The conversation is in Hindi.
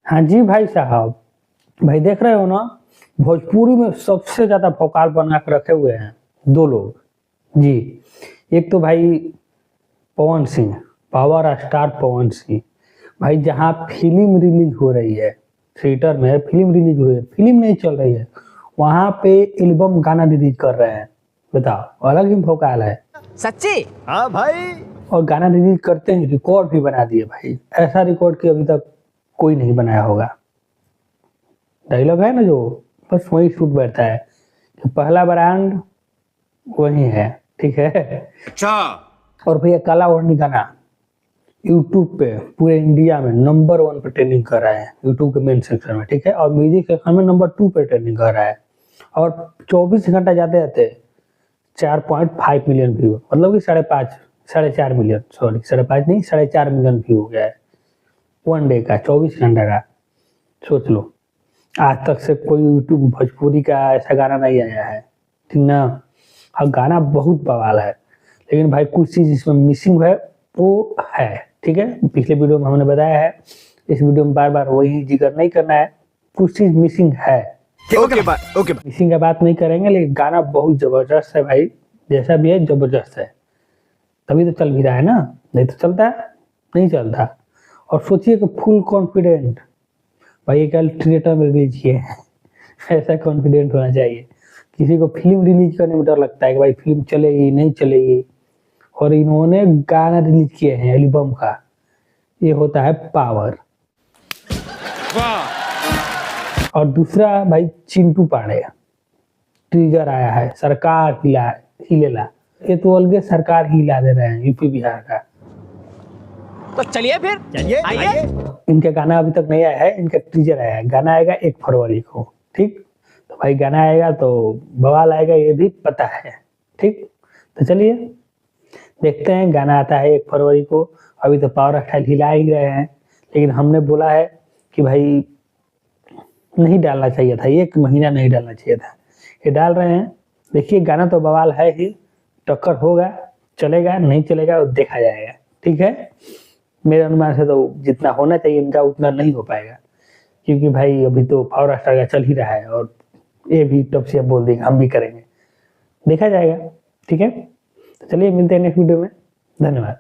हाँ जी भाई साहब, भाई देख रहे हो ना, भोजपुरी में सबसे ज्यादा भोकाल बना के रखे हुए हैं दो लोग जी। एक तो भाई पवन सिंह, पावर स्टार पवन सिंह। भाई जहाँ फिल्म रिलीज हो रही है, थिएटर में फिल्म रिलीज हो रही है, फिल्म नहीं चल रही है, वहां पे एल्बम गाना रिलीज कर रहे हैं। बताओ, अलग ही भोकाल है। सच्ची? हाँ भाई। और गाना रिलीज करते ही रिकॉर्ड भी बना दिए भाई। ऐसा रिकॉर्ड की अभी तक कोई नहीं बनाया होगा। डायलॉग है ना जो, बस वही शूट बैठता है कि पहला ब्रांड वही है, ठीक है। अच्छा। और भैया काला ओढ़नी गाना यूट्यूब पे पूरे इंडिया में नंबर 1 पे ट्रेंडिंग कर रहा है, यूट्यूब के मेन सेक्शन में, ठीक है। और म्यूजिक सेक्शन में नंबर 2 पे ट्रेंडिंग कर रहा है। और 24 घंटा जाते जाते 4.5 मिलियन व्यू, मतलब कि 4.5 मिलियन, सॉरी 5.5 नहीं, 4.5 मिलियन व्यू हो गया है वन डे का, 24 घंटा का। सोच लो, आज तक से कोई यूट्यूब भोजपुरी का ऐसा गाना नहीं आया है, ठीक ना। और गाना बहुत बवाल है, लेकिन भाई कुछ चीज इसमें मिसिंग है, वो है, ठीक है। पिछले वीडियो में हमने बताया है, इस वीडियो में बार बार वही जिक्र नहीं करना है। कुछ चीज मिसिंग है, ओके। मिसिंग का बात नहीं करेंगे, लेकिन गाना बहुत जबरदस्त है भाई। जैसा भी है जबरदस्त है, तभी तो चल भी रहा है ना, नहीं तो चलता नहीं चलता। और सोचिए कि फुल कॉन्फिडेंट भाई कल थिएटर में रिलीज किए हैं। ऐसा कॉन्फिडेंट होना चाहिए। किसी को फिल्म रिलीज करने में डर लगता है कि भाई फिल्म चलेगी नहीं चलेगी, और इन्होंने गाना रिलीज किए हैं एल्बम का। ये होता है पावर। और दूसरा भाई चिंटू पांडे, ट्रिगर आया है, सरकार हिलेला। ये तो अलगे सरकार ही हिला दे रहे हैं यूपी बिहार का। तो चलिए फिर, चलिए आइए। इनका गाना अभी तक नहीं आया है, इनका टीजर आया है। गाना आएगा 1 फरवरी को, ठीक। तो भाई गाना आएगा तो बवाल आएगा, ये भी पता है, ठीक। तो चलिए देखते हैं, गाना आता है 1 फरवरी को। अभी तो पावर स्टाइल हिला ही रहे हैं, लेकिन हमने बोला है कि भाई नहीं डालना चाहिए था, 1 महीना नहीं डालना चाहिए था। ये डाल रहे हैं। देखिए गाना तो बवाल है ही, टक्कर होगा, चलेगा नहीं चलेगा वो देखा जाएगा, ठीक है। मेरे अनुमान से तो जितना होना चाहिए इनका उतना नहीं हो पाएगा, क्योंकि भाई अभी तो पावर स्टार का चल ही रहा है, और ये भी टप से बोल देंगे हम भी करेंगे, देखा जाएगा, ठीक है। तो चलिए मिलते हैं नेक्स्ट वीडियो में, धन्यवाद।